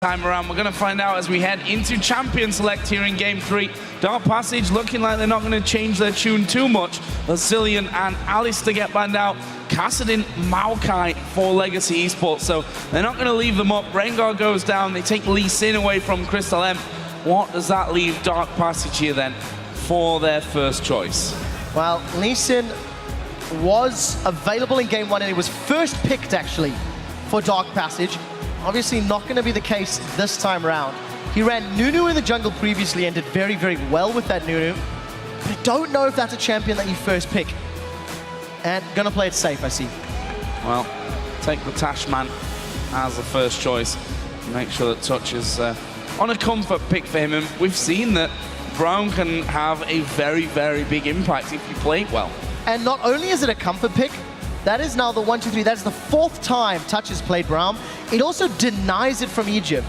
Time around, we're going to find out as we head into Champion Select here in Game 3. Dark Passage looking like they're not going to change their tune too much. Zillion and Alistair get banned out. Kassadin, Maokai for Legacy eSports, so they're not going to leave them up. Rengar goes down, they take Lee Sin away from Crystal M. What does that leave Dark Passage here then for their first choice? Well, Lee Sin was available in Game 1 and he was first picked actually for Dark Passage. Obviously not going to be the case this time around. He ran Nunu in the jungle previously and did very, very well with that Nunu. But I don't know if that's a champion that you first pick. And going to play it safe, I see. Well, take the Tashman as the first choice. Make sure that Touch is on a comfort pick for him. And we've seen that Brown can have a very, very big impact if you play it well. And not only is it a comfort pick, that is now the 1, 2, 3. That's the 4th time Touch has played Braum. It also denies it from Ejim.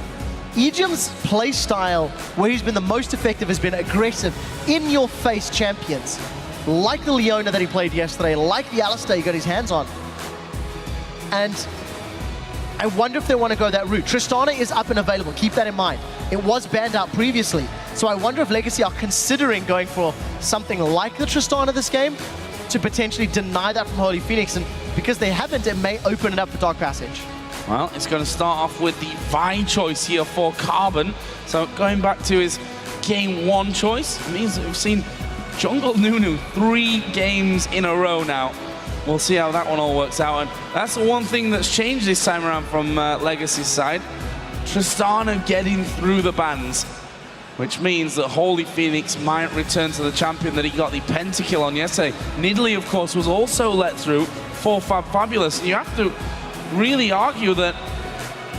Ejim's play style, where he's been the most effective, has been aggressive, in-your-face champions. Like the Leona that he played yesterday, like the Alistair he got his hands on. And I wonder if they want to go that route. Tristana is up and available, keep that in mind. It was banned out previously. So I wonder if Legacy are considering going for something like the Tristana this game, to potentially deny that from Holy Phoenix, and because they haven't, it may open it up for Dark Passage. Well, it's going to start off with the Vi choice here for Carbon. So going back to his Game 1 choice, it means that we've seen Jungle Nunu 3 games in a row now. We'll see how that one all works out, and that's the one thing that's changed this time around from Legacy's side. Tristana getting through the bans, which means that Holy Phoenix might return to the champion that he got the pentakill on yesterday. Nidalee, of course, was also let through for Fabulous. You have to really argue that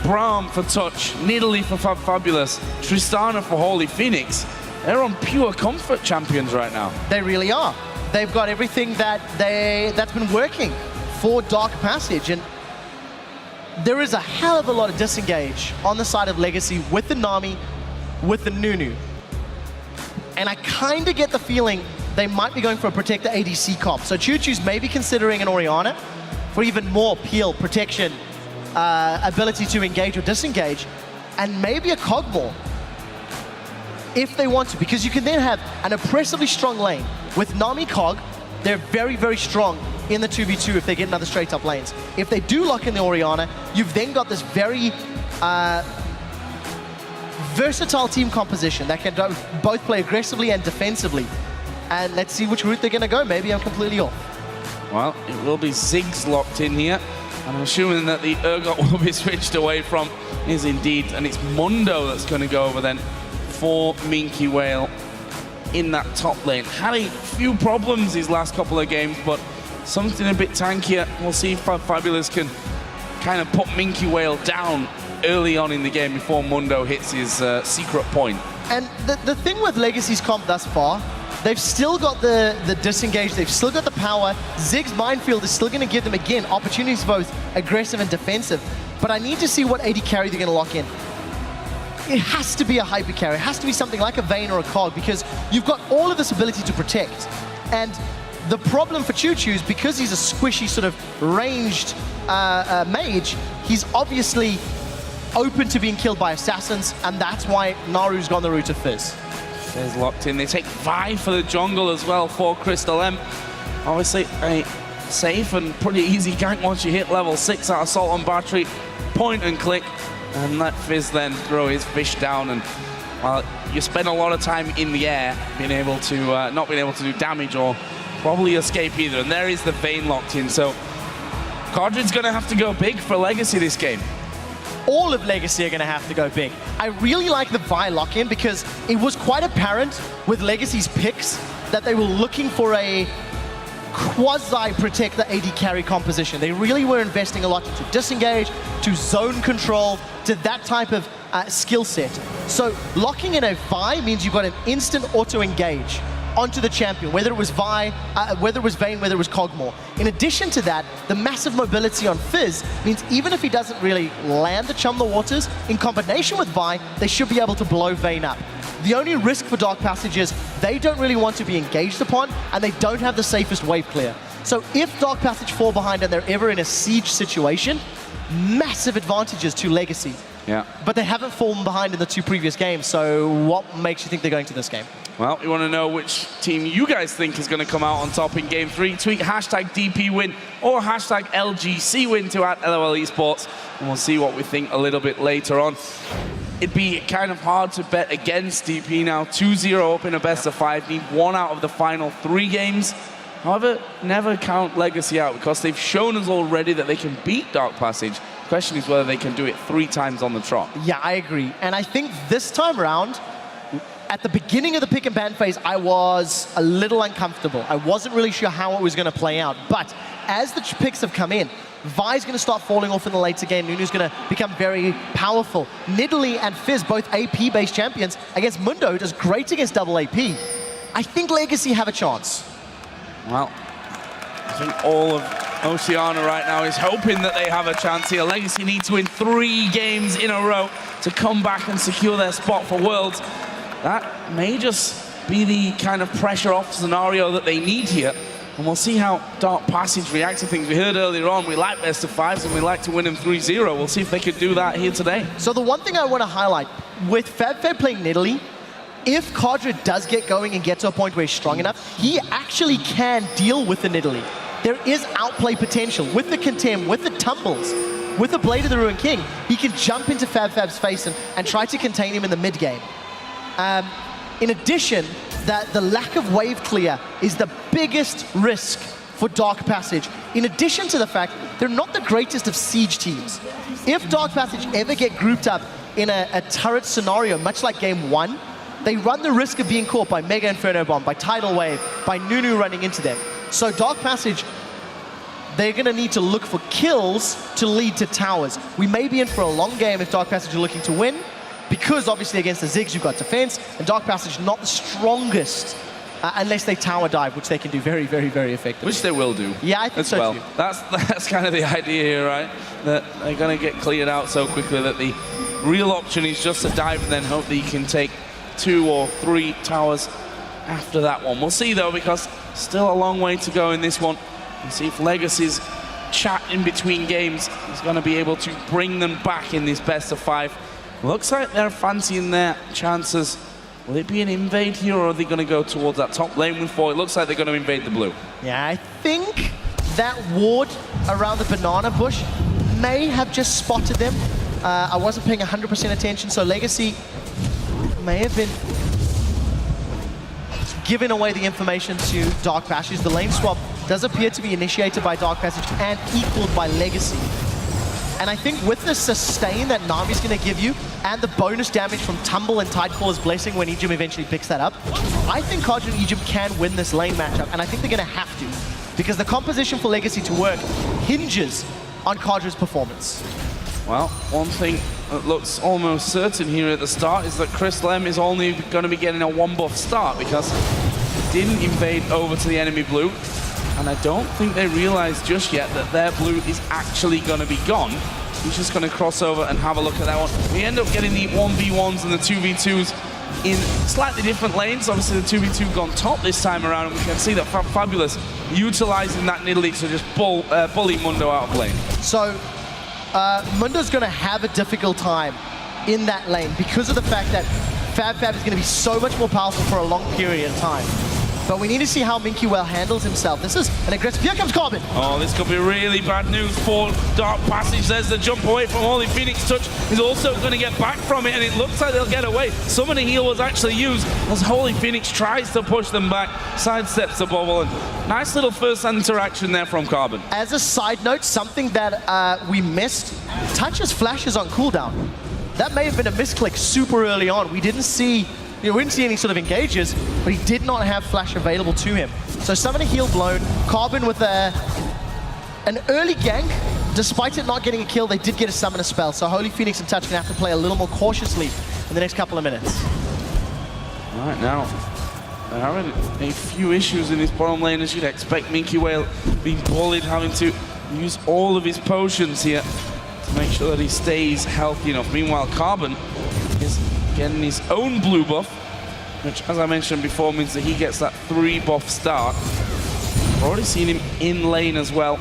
Braum for Touch, Nidalee for Fabulous, Tristana for Holy Phoenix, they're on pure comfort champions right now. They really are. They've got everything that's been working for Dark Passage, and there is a hell of a lot of disengage on the side of Legacy with the Nami, with the Nunu. And I kind of get the feeling they might be going for a Protector ADC comp. So Choo Choo's maybe considering an Orianna for even more peel, protection, ability to engage or disengage, and maybe a Kog'Maw if they want to, because you can then have an oppressively strong lane. With Nami Kog, they're very, very strong in the 2v2 if they get another straight up lanes. If they do lock in the Orianna, you've then got this very versatile team composition that can both play aggressively and defensively. And let's see which route they're going to go. Maybe I'm completely off. Well, it will be Ziggs locked in here. And I'm assuming that the Urgot will be switched away from is indeed. And it's Mundo that's going to go over then for Minky Whale in that top lane. Had a few problems these last couple of games, but something a bit tankier. We'll see if Fabulous can kind of put Minky Whale down early on in the game before Mundo hits his secret point. And the thing with Legacy's comp thus far, they've still got the disengage, they've still got the power. Ziggs Minefield is still going to give them, again, opportunities both aggressive and defensive. But I need to see what AD carry they're going to lock in. It has to be a hyper carry. It has to be something like a Vayne or a Cog, because you've got all of this ability to protect. And the problem for Choo Choo is because he's a squishy sort of ranged mage, he's obviously open to being killed by assassins, and that's why Naru's gone the route of Fizz. Fizz locked in. They take 5 for the jungle as well for Crystal M. Obviously a safe and pretty easy gank once you hit level 6 out of Assault on Battery. Point and click, and let Fizz then throw his fish down. And well, you spend a lot of time in the air being able to not being able to do damage or probably escape either. And there is the Vayne locked in. So Codrin's going to have to go big for Legacy this game. All of Legacy are going to have to go big. I really like the Vi lock-in because it was quite apparent with Legacy's picks that they were looking for a quasi-protector AD carry composition. They really were investing a lot into disengage, to zone control, to that type of skill set. So locking in a Vi means you've got an instant auto-engage onto the champion, whether it was Vayne, whether it was Kog'Maw. In addition to that, the massive mobility on Fizz means even if he doesn't really land the Chum the Waters, in combination with Vi, they should be able to blow Vayne up. The only risk for Dark Passage is they don't really want to be engaged upon, and they don't have the safest wave clear. So if Dark Passage fall behind and they're ever in a siege situation, massive advantages to Legacy. Yeah. But they haven't fallen behind in the 2 previous games, so what makes you think they're going to this game? Well, you want to know which team you guys think is going to come out on top in Game 3? Tweet hashtag DPWin or hashtag LGC win to @LOL eSports, and we'll see what we think a little bit later on. It'd be kind of hard to bet against DP now. 2-0 up in a best-of-5, need 1 out of the final 3 games. However, never count Legacy out because they've shown us already that they can beat Dark Passage. The question is whether they can do it 3 times on the trot. Yeah, I agree. And I think this time around, at the beginning of the pick and ban phase, I was a little uncomfortable. I wasn't really sure how it was going to play out. But as the picks have come in, Vi's going to start falling off in the later game. Nunu's going to become very powerful. Nidalee and Fizz, both AP-based champions, against Mundo, does great against double AP. I think Legacy have a chance. Well, I think all of Oceania right now is hoping that they have a chance here. Legacy need to win 3 games in a row to come back and secure their spot for Worlds. That may just be the kind of pressure-off scenario that they need here. And we'll see how Dark Passage reacts to things. We heard earlier on, we like best-of-5s and we like to win them 3-0. We'll see if they could do that here today. So the one thing I want to highlight, with FabFab playing Nidalee, if Kadra does get going and get to a point where he's strong enough, he actually can deal with the Nidalee. There is outplay potential. With the Contempt, with the Tumbles, with the Blade of the Ruined King, he can jump into FabFab's face and try to contain him in the mid-game. In addition, that the lack of wave clear is the biggest risk for Dark Passage. In addition to the fact, they're not the greatest of siege teams. If Dark Passage ever get grouped up in a turret scenario, much like Game 1, they run the risk of being caught by Mega Inferno Bomb, by Tidal Wave, by Nunu running into them. So Dark Passage, they're going to need to look for kills to lead to towers. We may be in for a long game if Dark Passage are looking to win, because obviously against the Ziggs you've got defense, and Dark Passage not the strongest unless they tower dive, which they can do very, very, very effectively. Which they will do. Yeah, I think so too. That's kind of the idea here, right? That they're going to get cleared out so quickly that the real option is just to dive and then hope that you can take 2 or 3 towers after that one. We'll see though, because still a long way to go in this one. And see if Legacy's chat in between games is going to be able to bring them back in this best-of-5. Looks like they're fancying their chances. Will it be an invade here, or are they going to go towards that top lane with 4? It looks like they're going to invade the blue. Yeah, I think that ward around the banana bush may have just spotted them. I wasn't paying 100% attention, so Legacy may have been giving away the information to Dark Passage. The lane swap does appear to be initiated by Dark Passage and equaled by Legacy. And I think with the sustain that Nami's going to give you, and the bonus damage from Tumble and Tidefaller's Blessing when Ejim eventually picks that up, I think Kadra and Ejim can win this lane matchup, and I think they're going to have to, because the composition for Legacy to work hinges on Kadra's performance. Well, one thing that looks almost certain here at the start is that Chris Lem is only going to be getting a 1-buff start, because he didn't invade over to the enemy blue. And I don't think they realize just yet that their blue is actually going to be gone. He's just going to cross over and have a look at that one. We end up getting the 1v1s and the 2v2s in slightly different lanes. Obviously, the 2v2 gone top this time around, and we can see that Fabulous utilizing that Nidalee to just bully Mundo out of lane. So, Mundo's going to have a difficult time in that lane because of the fact that FabFab is going to be so much more powerful for a long period of time. But we need to see how Minky Well handles himself. This is an aggressive... Here comes Carbon! Oh, this could be really bad news for Dark Passage. There's the jump away from Holy Phoenix. Touch is also going to get back from it, and it looks like they'll get away. Some of the heal was actually used as Holy Phoenix tries to push them back, sidesteps the bubble, and nice little first interaction there from Carbon. As a side note, something that we missed, Touch's flashes on cooldown. That may have been a misclick super early on. We didn't see any sort of engages, but he did not have flash available to him. So summon a heal blown, Carbon with an early gank. Despite it not getting a kill, they did get a summoner spell. So Holy Phoenix and Touch are going to have to play a little more cautiously in the next couple of minutes. Right now, they're having a few issues in this bottom lane, as you'd expect. Minky Whale being bullied, having to use all of his potions here to make sure that he stays healthy enough. Meanwhile, Carbon is getting his own blue buff, which, as I mentioned before, means that he gets that 3-buff start. We've already seen him in lane as well.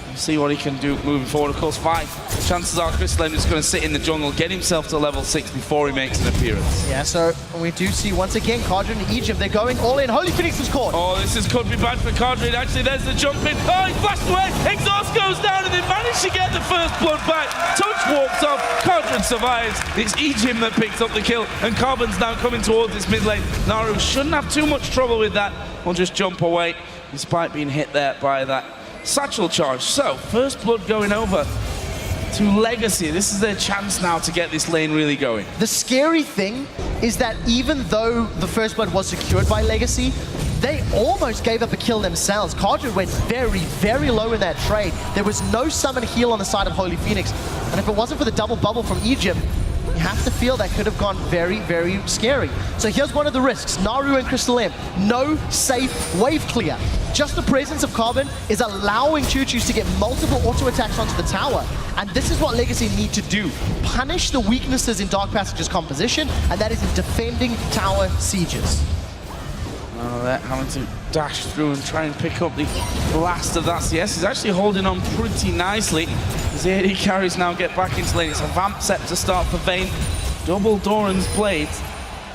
We've see what he can do moving forward. Of course, Vi, chances are Crystalline is going to sit in the jungle, get himself to level 6 before he makes an appearance. Yeah, so we do see once again Cardred and Egypt, they're going all in. Holy Phoenix is caught. Oh, could be bad for Cardred. Actually, there's the jump in. Oh, he flashed away. Exhaust goes down and they managed to get the first blood back. Touch walks off. Cardred survives. It's Egypt that picks up the kill, and Carbon's now coming towards this mid lane. Naru shouldn't have too much trouble with that. We'll just jump away, despite being hit there by that satchel charge. So, first blood going over to Legacy. This is their chance now to get this lane really going. The scary thing is that even though the first blood was secured by Legacy, they almost gave up a kill themselves. Cardred went very, very low in that trade. There was no summon heal on the side of Holy Phoenix. And if it wasn't for the double bubble from Egypt, you have to feel that could have gone very, very scary. So here's one of the risks. Naru and Crystal M, no safe wave clear. Just the presence of Carbon is allowing Choo-Choos to get multiple auto attacks onto the tower. And this is what Legacy need to do. Punish the weaknesses in Dark Passage's composition, and that is in defending tower sieges. Oh, they're having to dash through and try and pick up the last of that CS. He's actually holding on pretty nicely. The AD carries now get back into lane. It's a vamp set to start for Vayne. Double Doran's blades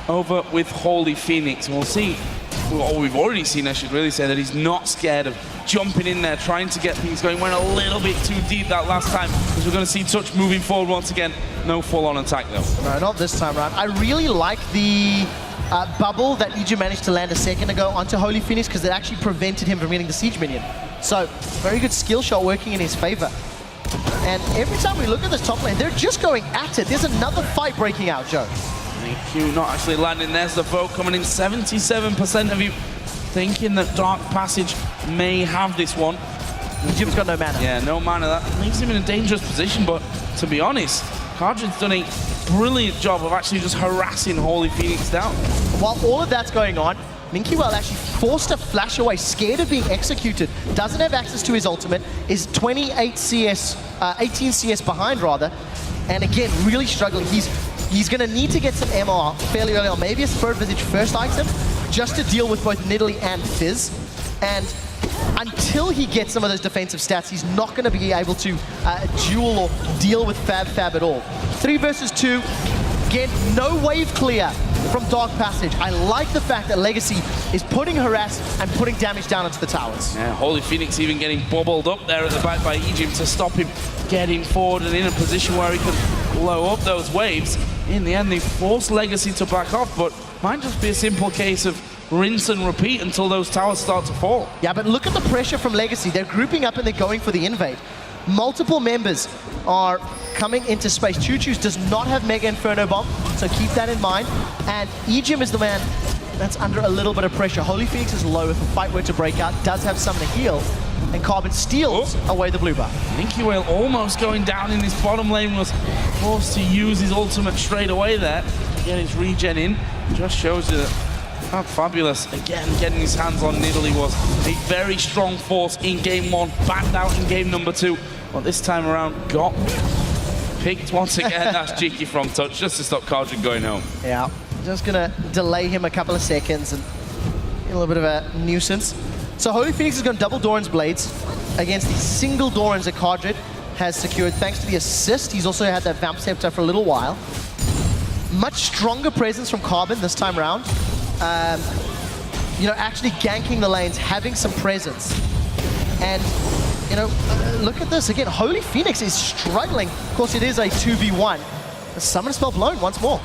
over with Holy Phoenix. And we'll see, well, we've already seen, I should really say, that he's not scared of jumping in there, trying to get things going. Went a little bit too deep that last time, because we're going to see Touch moving forward once again. No full-on attack, though. No, not this time around. I really like the bubble that Egypt managed to land a second ago onto Holy Phoenix, because it actually prevented him from getting the siege minion. So, very good skill shot working in his favor. And every time we look at this top lane, they're just going at it. There's another fight breaking out, Joe. Thank you. Not actually landing. There's the vote coming in. 77% of you thinking that Dark Passage may have this one. Egypt's got no mana. Yeah, no mana. That leaves him in a dangerous position, but to be honest, Cardred's done a brilliant job of actually just harassing Holy Phoenix down. While all of that's going on, Minky-Well actually forced to flash away, scared of being executed, doesn't have access to his ultimate, is 18 CS behind rather, and again, really struggling. He's going to need to get some MR fairly early on, maybe a Third Visage first item, just to deal with both Nidalee and Fizz, and until he gets some of those defensive stats, he's not going to be able to duel or deal with Fab at all. 3 versus 2, again, no wave clear from Dark Passage. I like the fact that Legacy is putting harass and putting damage down into the towers. Yeah, Holy Phoenix even getting bubbled up there at the back by Egypt to stop him getting forward and in a position where he can blow up those waves. In the end, they force Legacy to back off, but might just be a simple case of rinse and repeat until those towers start to fall. Yeah, but look at the pressure from Legacy. They're grouping up and they're going for the invade. Multiple members are coming into space. Choo-Choos does not have Mega Inferno Bomb, so keep that in mind. And Egypt is the man that's under a little bit of pressure. Holy Phoenix is low if a fight were to break out, does have something to heal, and Carbon steals away the blue buff. Minky-Well almost going down in this bottom lane, was forced to use his ultimate straight away there to get his regen in. Just shows you that how fabulous, again, getting his hands on Nidalee was a very strong force in game 1, banned out in game number 2, but this time around got picked once again. That's cheeky from Touch, just to stop Cardred going home. Yeah, just gonna delay him a couple of seconds and get a little bit of a nuisance. So Holy Phoenix is going to double Doran's blades against the single Dorans that Cardred has secured thanks to the assist. He's also had that Vamp Scepter for a little while. Much stronger presence from Carbon this time around. You know, actually ganking the lanes, having some presence. And, you know, look at this again. Holy Phoenix is struggling. Of course, it is a 2v1. The summon spell blown once more.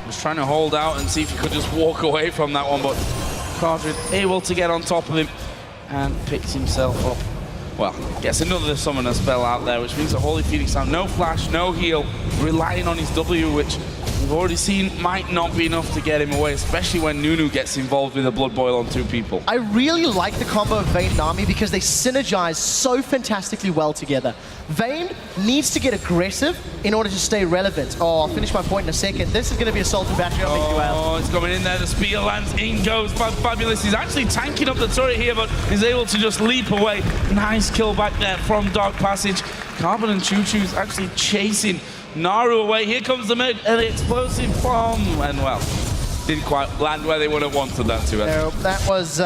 Was trying to hold out and see if he could just walk away from that one, but Cardred able to get on top of him and picks himself up. Well, gets another summoner spell out there, which means that Holy Phoenix now no flash, no heal, relying on his W, which we've already seen might not be enough to get him away, especially when Nunu gets involved with a blood boil on 2 people. I really like the combo of Vayne and Nami because they synergize so fantastically well together. Vayne needs to get aggressive in order to stay relevant. Oh, I'll finish my point in a second. This is going to be Assault and Battery on Minky-Well. Oh, it's coming in there. The spear lands. In goes Fabulous. He's actually tanking up the turret here, but is able to just leap away. Nice kill back there from Dark Passage. Carbon and Choo-Choo's actually chasing Naru away. Here comes the mid, and the explosive bomb. And well, didn't quite land where they would have wanted that to. No, that was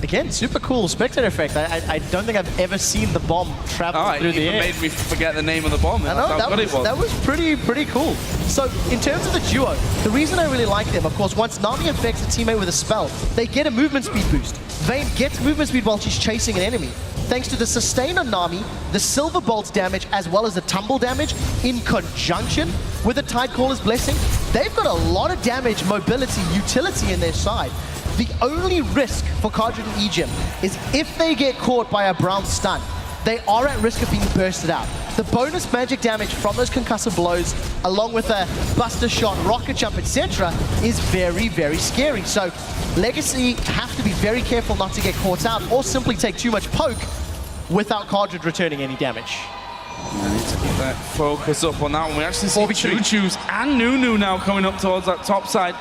Again, super cool spectator effect. I don't think I've ever seen the bomb travel through the air. It made me forget the name of the bomb. I know, that was pretty cool. So in terms of the duo, the reason I really like them, of course, once Nami affects a teammate with a spell, they get a movement speed boost. Vayne gets movement speed while she's chasing an enemy. Thanks to the sustain on Nami, the Silver Bolt damage, as well as the tumble damage, in conjunction with the Tidecaller's Blessing, they've got a lot of damage, mobility, utility in their side. The only risk for Cardred and Egem is if they get caught by a Brown stun, they are at risk of being bursted out. The bonus magic damage from those concussive blows, along with a Buster Shot, Rocket Jump, etc., is very scary. So Legacy have to be very careful not to get caught out or simply take too much poke without Cardred returning any damage. I need to keep that focus up on that one. We actually see Choo-Choos and Nunu now coming up towards that top side.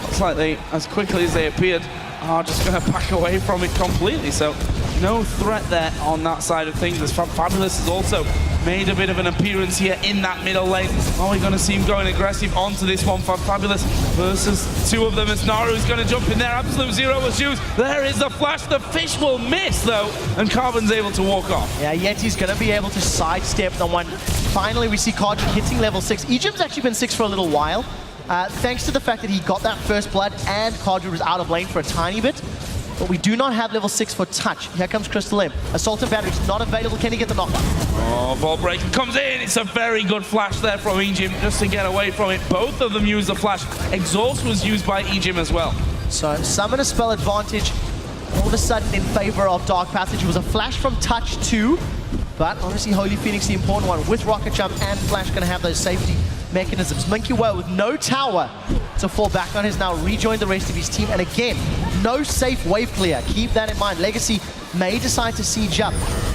Looks like they, as quickly as they appeared, are just going to back away from it completely. So no threat there on that side of things. As Fabulous has also made a bit of an appearance here in that middle lane. Are we going to see him going aggressive onto this one? Fabulous versus two of them as Naru's going to jump in there. Absolute Zero was used. There is the flash. The fish will miss though, and Carbon's able to walk off. Yeah, Yeti's going to be able to sidestep the one. Finally, we see Cardred hitting level 6. Egem's actually been 6 for a little while. Thanks to the fact that he got that first blood and Cardred was out of lane for a tiny bit. But we do not have level 6 for touch. Here comes Crystal M. Assault and Battery's not available. Can he get the knockback? Oh, Ball Breaker comes in. It's a very good flash there from Egem just to get away from it. Both of them use the flash. Exhaust was used by Egem as well. So summon a spell advantage all of a sudden in favor of Dark Passage. It was a flash from touch too, but obviously Holy Phoenix, the important one, with Rocket Jump and Flash, going to have those safety mechanisms. Minky Whale with no tower to fall back on has now rejoined the rest of his team, and again, no safe wave clear. Keep that in mind. Legacy may decide to siege up.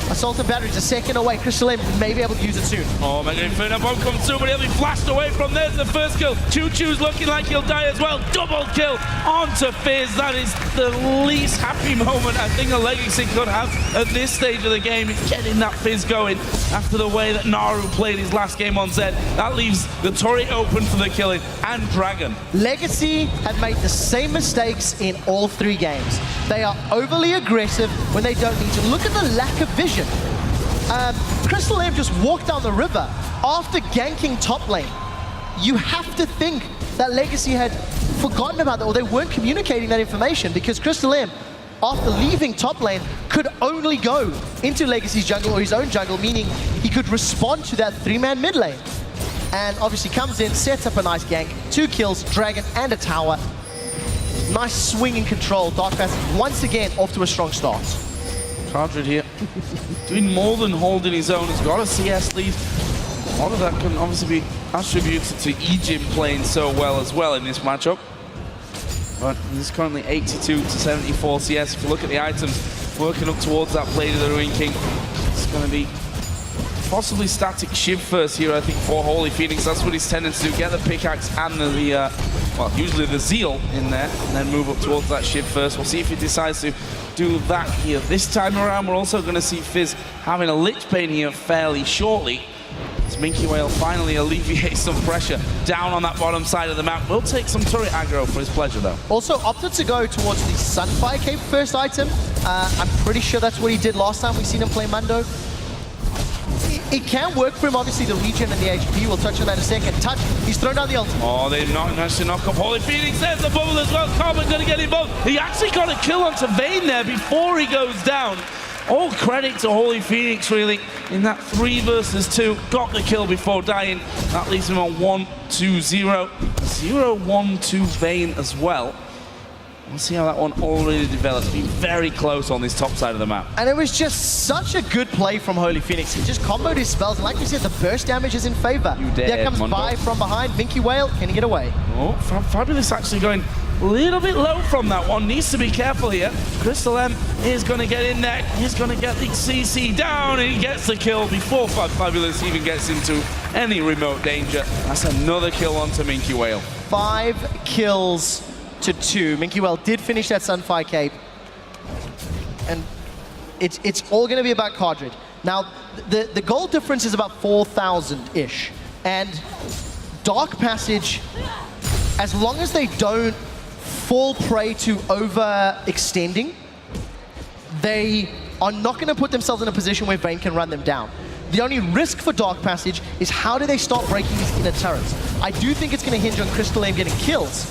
Assault and Battery's a second away. Crystal M may be able to use it soon. Oh, Mega Inferno Bomb comes through, but he'll be flashed away from there's the first kill. Choo-Choo's looking like he'll die as well. Double kill onto Fizz. That is the least happy moment I think a Legacy could have at this stage of the game. It's getting that Fizz going after the way that Naru played his last game on Zed. That leaves the turret open for the killing and Dragon. Legacy have made the same mistakes in all 3 games. They are overly aggressive when they don't need to. Look at the lack of vision. Crystal M just walked down the river after ganking top lane. You have to think that Legacy had forgotten about that, or they weren't communicating that information, because Crystal M, after leaving top lane, could only go into Legacy's jungle or his own jungle, meaning he could respond to that 3-man mid lane. And obviously comes in, sets up a nice gank, 2 kills, Dragon and a tower. Nice swing and control. Dark Passage once again off to a strong start. Cardred here, doing more than holding his own. He's got a CS lead. A lot of that can obviously be attributed to Egem playing so well as well in this matchup. But he's currently 82 to 74 CS. If you look at the items, working up towards that Blade of the Ruin King, it's going to be possibly static Shiv first here, I think, for Holy Phoenix. That's what he's tending to do. Get the pickaxe and well, usually the Zeal in there, and then move up towards that Shiv first. We'll see if he decides to do that here. This time around, we're also going to see Fizz having a Lich Bane here fairly shortly. As Minky Whale finally alleviates some pressure down on that bottom side of the map. Will take some turret aggro for his pleasure, though. Also opted to go towards the Sunfire Cape first item. I'm pretty sure that's what he did last time we've seen him play Mundo. It can work for him, obviously, the regen and the HP. We'll touch on that in a second. Touch, he's thrown down the ultimate. Oh, they managed to knock up Holy Phoenix. There's the bubble as well. Carbon going to get involved. He actually got a kill onto Vayne there before he goes down. All credit to Holy Phoenix, really, in that 3 versus 2. Got the kill before dying. That leaves him on 1-2-0. 0-1-2 Vayne as well. We'll see how that one already develops. Being very close on this top side of the map. And it was just such a good play from Holy Phoenix. He just comboed his spells. And like we said, the burst damage is in favor. There comes Vi from behind. Minky Whale, can he get away? Oh, Fabulous actually going a little bit low from that one. Needs to be careful here. Crystal M is going to get in there. He's going to get the CC down, and he gets the kill before Fabulous even gets into any remote danger. That's another kill onto Minky Whale. 5 kills to 2. Minky Whale did finish that Sunfire Cape. And it's all going to be about Cardred. Now, the goal difference is about 4,000-ish. And Dark Passage, as long as they don't fall prey to overextending, they are not going to put themselves in a position where Vayne can run them down. The only risk for Dark Passage is how do they start breaking these inner turrets. I do think it's going to hinge on Crystal Aim getting kills,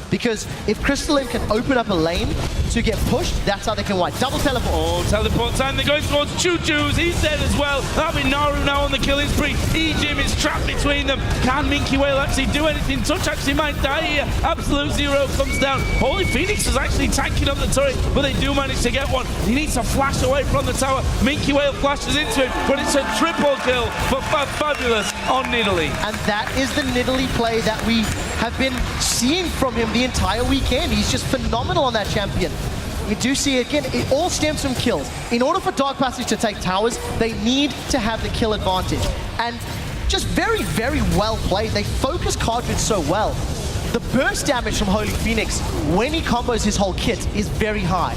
because if Crystal Aim can open up a lane to get pushed, that's how they can wipe. Double teleport. Oh, teleport time. They're going towards Choo-Choo's. He's dead as well. That'll be Naru now on the killing spree. E-Jim is trapped between them. Can Minky Whale actually do anything? Touch actually might die here. Absolute Zero comes down. Holy Phoenix is actually tanking up the turret, but they do manage to get one. He needs to flash away from the tower. Minky Whale flashes into it, but it's a triple kill for Fabulous on Nidalee. And that is the Nidalee play that we have been seeing from him the entire weekend. He's just phenomenal on that champion. We do see it again, it all stems from kills. In order for Dark Passage to take towers, they need to have the kill advantage. And just very, very well played. They focus Cardred so well. The burst damage from Holy Phoenix, when he combos his whole kit, is very high.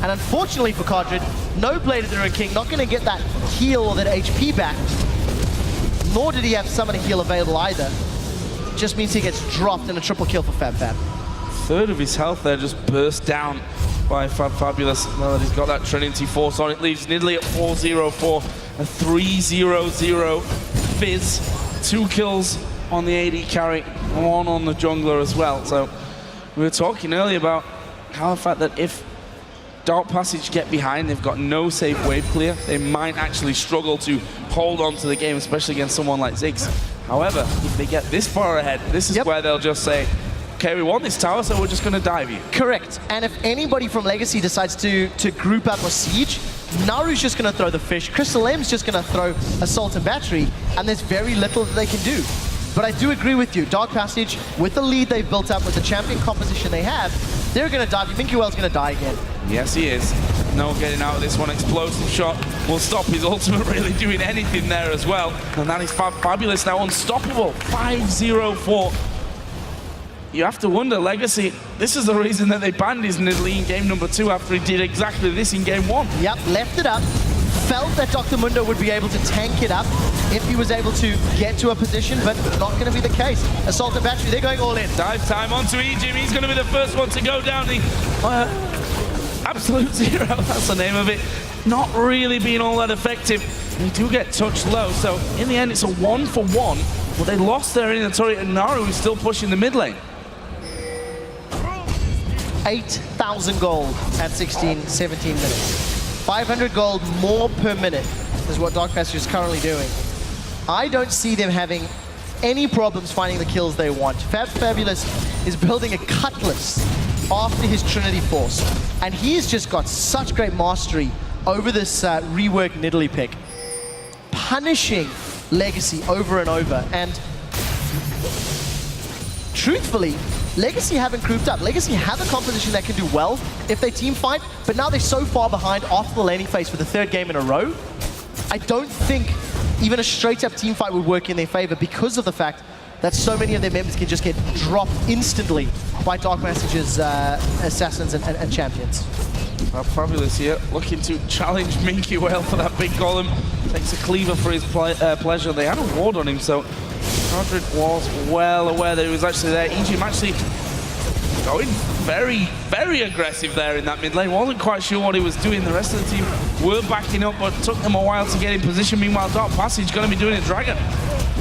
And unfortunately for Cardred, no Blade of the Ruined King, not going to get that heal or that HP back. Nor did he have Summoner Heal available either. Just means he gets dropped in a triple kill for FabFab. Third of his health there just burst down by Fabulous. Now that he's got that Trinity Force on, it leaves Nidalee at 4-0-4, a 3-0-0 Fizz. 2 kills on the AD carry, 1 on the jungler as well. So we were talking earlier about how the fact that if Dark Passage get behind, they've got no safe wave clear, they might actually struggle to hold on to the game, especially against someone like Ziggs. However, if they get this far ahead, this is where they'll just say, okay, we want this tower, so we're just going to dive you. Correct. And if anybody from Legacy decides to group up a siege, Naru's just going to throw the fish, Crystal M's just going to throw Assault and Battery, and there's very little that they can do. But I do agree with you, Dark Passage, with the lead they've built up, with the champion composition they have, they're going to dive. Minky Whale's going to die again. Yes, he is. No getting out of this one. Explosive shot will stop his ultimate really doing anything there as well. And that is Fabulous now unstoppable. 5-0-4. You have to wonder, Legacy, this is the reason that they banned his Nidalee in game number 2 after he did exactly this in game 1. Yep, left it up. Felt that Dr. Mundo would be able to tank it up if he was able to get to a position, but not going to be the case. Assault and Battery, they're going all in. Dive time onto E-Jim. He's going to be the first one to go down. The Absolute Zero, that's the name of it. Not really being all that effective. They do get touched low, so in the end it's a 1-for-1. But they lost their inner turret, and Naru is still pushing the mid lane. 8,000 gold at 16, 17 minutes. 500 gold more per minute is what Dark Passage is currently doing. I don't see them having any problems finding the kills they want. Fabulous is building a Cutlass after his Trinity Force, and he's just got such great mastery over this reworked Nidalee pick, punishing Legacy over and over. And truthfully, Legacy haven't grouped up. Legacy have a composition that can do well if they team fight, but now they're so far behind after the laning phase for the 3rd game in a row. I don't think even a straight-up team fight would work in their favor because of the fact that so many of their members can just get dropped instantly by Dark Passage's assassins and champions. Fabulous here, looking to challenge Minky Whale for that big golem. Takes a cleaver for his pleasure. They had a ward on him, so Cardred was well aware that he was actually there. E-Jim actually going very, very aggressive there in that mid lane. Wasn't quite sure what he was doing. The rest of the team were backing up, but took them a while to get in position. Meanwhile, Dark Passage going to be doing a dragon.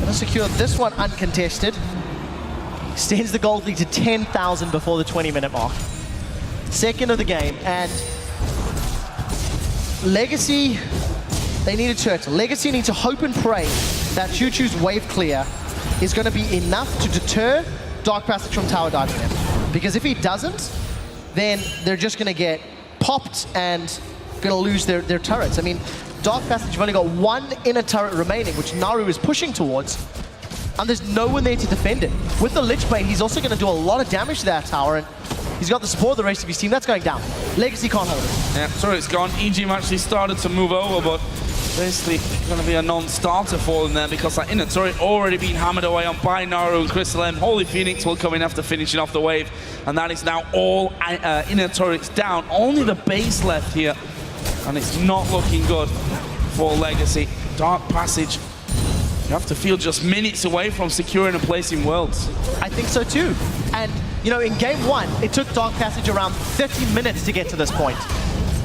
Gonna secure this one uncontested. Extends the gold lead to 10,000 before the 20-minute mark. 2nd of the game, and Legacy, they need a turtle. Legacy need to hope and pray that Choo-Choo's wave clear is going to be enough to deter Dark Passage from tower diving him. Because if he doesn't, then they're just going to get popped and going to lose their turrets. I mean, Dark Passage have only got 1 inner turret remaining, which Naru is pushing towards, and there's no one there to defend it. With the Lich Bane, he's also going to do a lot of damage to that tower, and he's got the support of the rest of his team. That's going down. Legacy can't hold it. Yeah, sorry, it's gone. E-Jim actually started to move over, but basically going to be a non-starter for them there because that inner turret already being hammered away on by Naru and Crystal M. Holy Phoenix will come in after finishing off the wave, and that is now all inner turrets down. Only the base left here, and it's not looking good for Legacy. Dark Passage, you have to feel just minutes away from securing a place in Worlds. I think so too. And, you know, in game 1, it took Dark Passage around 30 minutes to get to this point.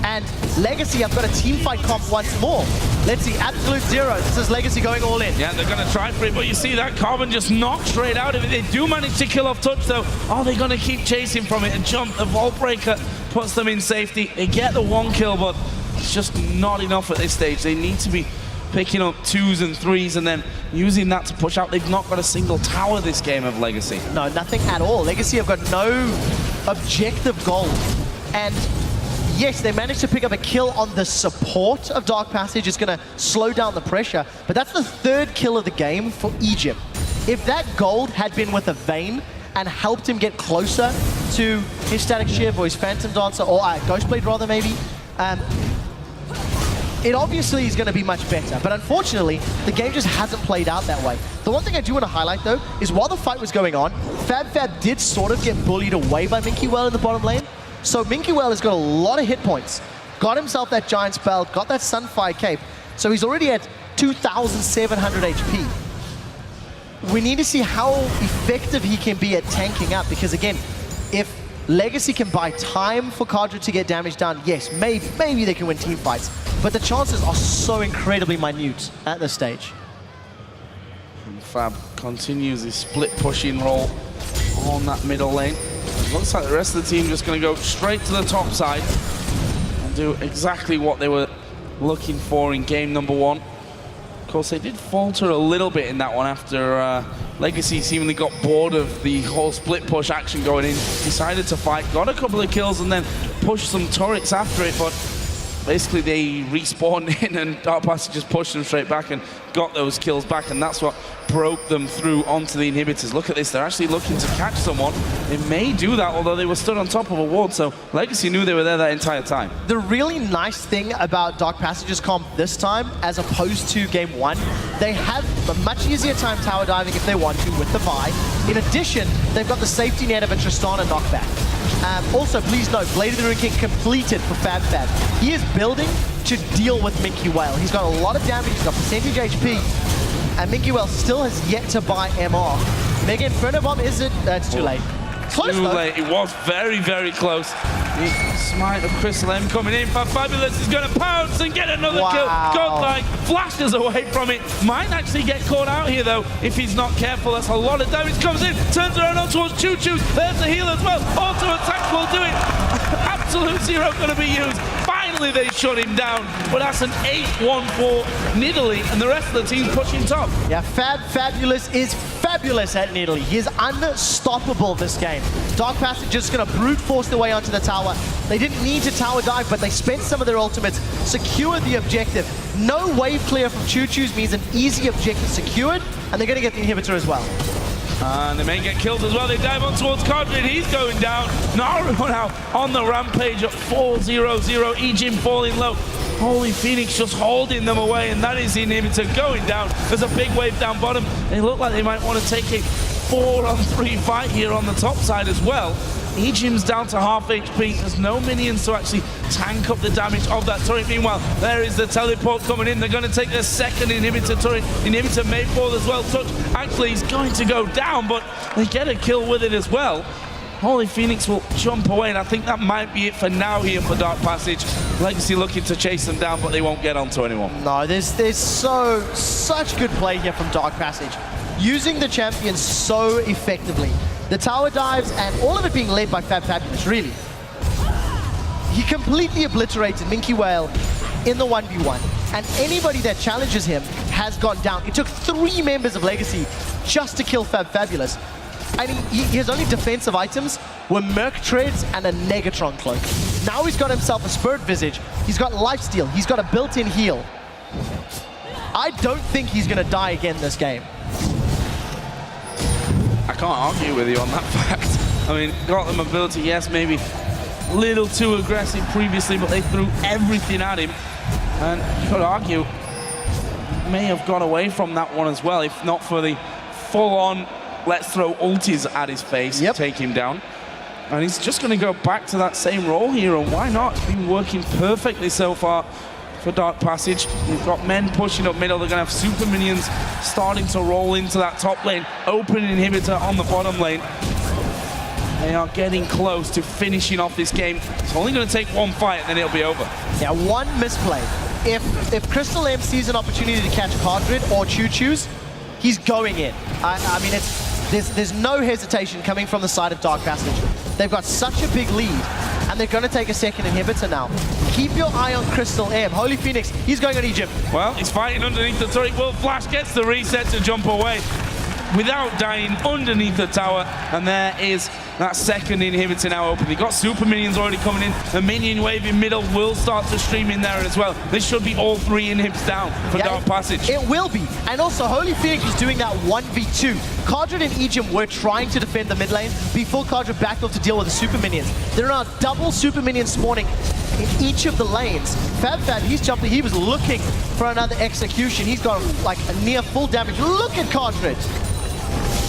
And Legacy have got a team fight comp once more. Let's see, Absolute Zero. This is Legacy going all in. Yeah, they're going to try for it, but you see that Carbon just knocked straight out of it. They do manage to kill off Touch, though. Are they going to keep chasing from it and jump? The Vault Breaker puts them in safety. They get the 1 kill, but it's just not enough at this stage. They need to be picking up 2s and 3s and then using that to push out. They've not got a single tower this game of Legacy. No, nothing at all. Legacy have got no objective goal. And yes, they managed to pick up a kill on the support of Dark Passage. It's going to slow down the pressure, but that's the 3rd kill of the game for Egypt. If that gold had been with a Vayne and helped him get closer to his Static Shiv or his Phantom Dancer, or Ghostblade rather maybe, it obviously is going to be much better. But unfortunately, the game just hasn't played out that way. The one thing I do want to highlight though, is while the fight was going on, Fab did sort of get bullied away by Minky Well in the bottom lane. So Minky Well has got a lot of hit points, got himself that Giant Spell, got that Sunfire Cape, so he's already at 2,700 HP. We need to see how effective he can be at tanking up, because again, if Legacy can buy time for Kadra to get damage down, yes, maybe they can win team fights, but the chances are so incredibly minute at this stage. And Fab continues his split pushing role on that middle lane. Looks like the rest of the team just going to go straight to the top side and do exactly what they were looking for in game number 1. Of course, they did falter a little bit in that one after Legacy seemingly got bored of the whole split push action going in, decided to fight, got a couple of kills and then pushed some turrets after it, but basically they respawned in and Dark Passage just pushed them straight back and got those kills back, and that's what broke them through onto the inhibitors. Look at this, they're actually looking to catch someone. They may do that, although they were stood on top of a ward, so Legacy knew they were there that entire time. The really nice thing about Dark Passage's comp this time, as opposed to game 1, they have a much easier time tower diving if they want to with the Vi. In addition, they've got the safety net of a Tristana knockback. Also, please note, Blade of the Rune King completed for Fab. He is building to deal with Minky Whale. He's got a lot of damage, he's got percentage HP, and Minky Whale still has yet to buy MR. Mega Inferno Bomb, is it? It's too late. Close too though. late. It was very, very close. The smite of Crystal M coming in. Fabulous is going to pounce and get another kill. Godlike flashes away from it. Might actually get caught out here though if he's not careful. That's a lot of damage. Comes in, turns around on towards Choo Choo. There's the heal as well. Auto attack will do it. Absolute Zero going to be used. Finally they shut him down, but that's an 8-1 for Nidalee, and the rest of the team pushing top. Yeah, Fabulous is fabulous at Nidalee. He is unstoppable this game. Dark Passage just going to brute force their way onto the tower. They didn't need to tower dive, but they spent some of their ultimates, secured the objective. No wave clear from Choo Choo's means an easy objective secured, and they're going to get the inhibitor as well. And they may get killed as well. They dive on towards Kadra, and he's going down. Naru now on the rampage at 4-0-0. Ejim falling low. Holy Phoenix just holding them away, and that is the inhibitor going down. There's a big wave down bottom. They look like they might want to take a 4-on-3 fight here on the top side as well. Ejim's down to half HP. There's no minions to actually tank up the damage of that turret. Meanwhile, there is the teleport coming in. They're going to take their second inhibitor turret. Inhibitor may fall as well. Touch actually is going to go down, but they get a kill with it as well. Holy Phoenix will jump away, and I think that might be it for now here for Dark Passage. Legacy looking to chase them down, but they won't get onto anyone. No, there's such good play here from Dark Passage. Using the champion so effectively. The tower dives and all of it being led by Fabulous, really. He completely obliterated Minky Whale in the 1v1, and anybody that challenges him has gone down. It took 3 members of Legacy just to kill Fabulous. And his only defensive items were Merc Treads and a Negatron Cloak. Now he's got himself a Spirit Visage, he's got Lifesteal, he's got a built-in heal. I don't think he's going to die again this game. I can't argue with you on that fact. I mean, got the mobility, yes, maybe a little too aggressive previously, but they threw everything at him. And you could argue, may have got away from that one as well, if not for the full-on, let's throw ultis at his face, take him down. And he's just going to go back to that same role here, and why not? It's been working perfectly so far for Dark Passage. We've got men pushing up middle. They're going to have super minions starting to roll into that top lane. Open inhibitor on the bottom lane. They are getting close to finishing off this game. It's only going to take one fight and then it'll be over. Yeah, one misplay. If Crystal M sees an opportunity to catch Cardred or Choo-Choo's, he's going in. I mean, there's no hesitation coming from the side of Dark Passage. They've got such a big lead, and they're going to take a second inhibitor now. Keep your eye on Crystal M. Holy Phoenix, he's going on Egypt. Well, he's fighting underneath the turret. Will Flash gets the reset to jump away without dying underneath the tower, and there is that second inhibitor now open. They've got super minions already coming in. The minion wave in middle will start to stream in there as well. This should be all 3 inhibs down for Dark Passage. It will be. And also, Holy Phoenix was doing that 1v2. Cardred and Egypt were trying to defend the mid lane before Cardred backed off to deal with the super minions. There are now double super minions spawning in each of the lanes. Fab, he's jumping. He was looking for another execution. He's got like a near full damage. Look at Cardred.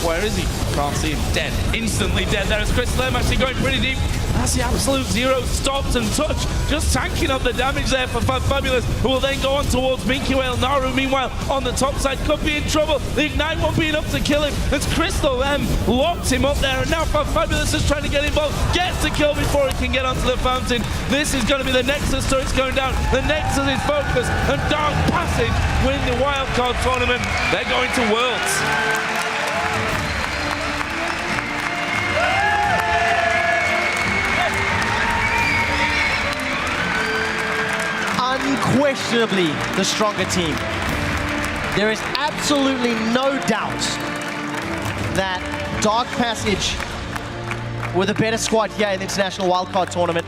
Where is he? Can't see him. Dead. Instantly dead. There is Crystal M actually going pretty deep. That's the absolute zero stops and touch. Just tanking up the damage there for Fabulous, who will then go on towards Minky Whale. Naru, meanwhile, on the top side, could be in trouble. The Ignite won't be enough to kill him. As Crystal M locked him up there, and now Fabulous is trying to get involved. Gets the kill before he can get onto the fountain. This is going to be the Nexus turret's going down. The Nexus is focused, and Dark Passage win the Wildcard tournament. They're going to Worlds. Unquestionably the stronger team. There is absolutely no doubt that Dark Passage were the better squad here in the International Wildcard Tournament.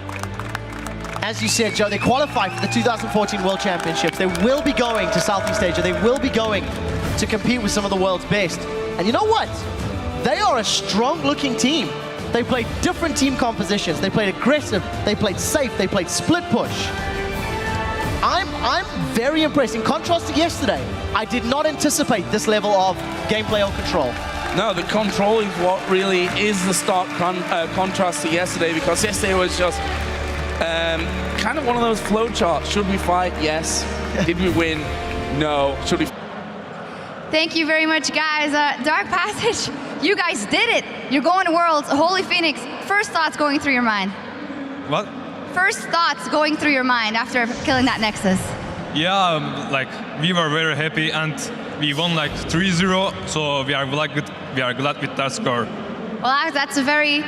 As you said, Joe, they qualified for the 2014 World Championships. They will be going to Southeast Asia. They will be going to compete with some of the world's best. And you know what? They are a strong-looking team. They played different team compositions. They played aggressive. They played safe. They played split push. I'm very impressed. In contrast to yesterday, I did not anticipate this level of gameplay or control. No, the control is what really is the stark contrast to yesterday, because yesterday was just kind of one of those flow charts. Should we fight? Yes. Did we win? No. Should we? Thank you very much, guys. Dark Passage, you guys did it. You're going to Worlds. Holy Phoenix, first thoughts going through your mind? What? First thoughts going through your mind after killing that Nexus? Yeah, like we were very happy and we won like 3-0, so we are glad with that score. Well, that's a very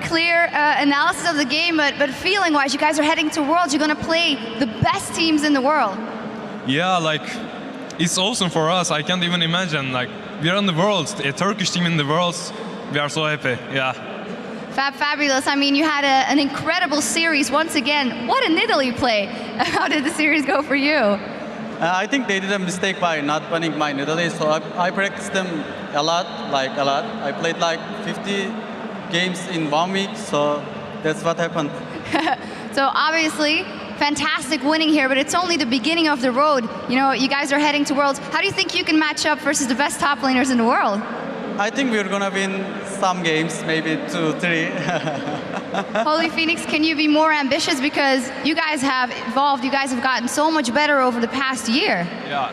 clear analysis of the game, but feeling-wise, you guys are heading to Worlds. You're going to play the best teams in the world. Yeah, like it's awesome for us. I can't even imagine. Like we are in the Worlds, a Turkish team in the Worlds. We are so happy. Yeah. Fabulous. I mean, you had an incredible series once again. What an Italy play. How did the series go for you? I think they did a mistake by not banning my Italy, so I practiced them a lot. I played like 50 games in 1 week, so that's what happened. So obviously, fantastic winning here, but it's only the beginning of the road. You know, you guys are heading to Worlds. How do you think you can match up versus the best top laners in the world? I think we're gonna win some games, maybe 2, 3. Holy Phoenix, can you be more ambitious? Because you guys have evolved, you guys have gotten so much better over the past year. Yeah,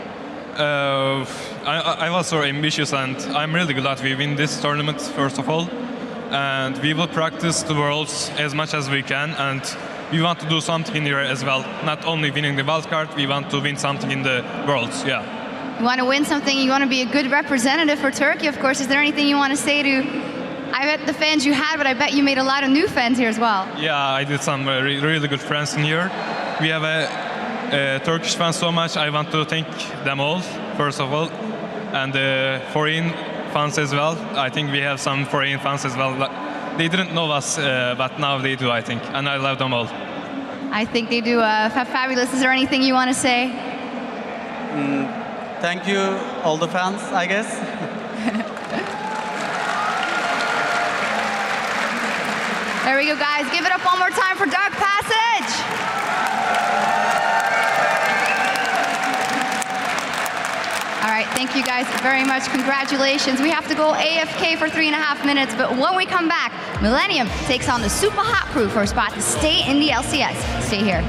I was so ambitious, and I'm really glad we win this tournament, first of all. And we will practice the Worlds as much as we can, and we want to do something here as well. Not only winning the wildcard, we want to win something in the Worlds, yeah. You want to win something, you want to be a good representative for Turkey, of course. Is there anything you want to say to, I bet the fans you had, but I bet you made a lot of new fans here as well. Yeah, I did some really good friends in here. We have a Turkish fans so much. I want to thank them all, first of all. And foreign fans as well. I think we have some foreign fans as well. They didn't know us, but now they do, I think. And I love them all. I think they do. Fabulous. Is there anything you want to say? Thank you, all the fans, I guess. There we go, guys. Give it up one more time for Dark Passage. All right, thank you guys very much. Congratulations. We have to go AFK for 3.5 minutes, but when we come back, Millennium takes on the Super Hot Crew for a spot to stay in the LCS. Stay here.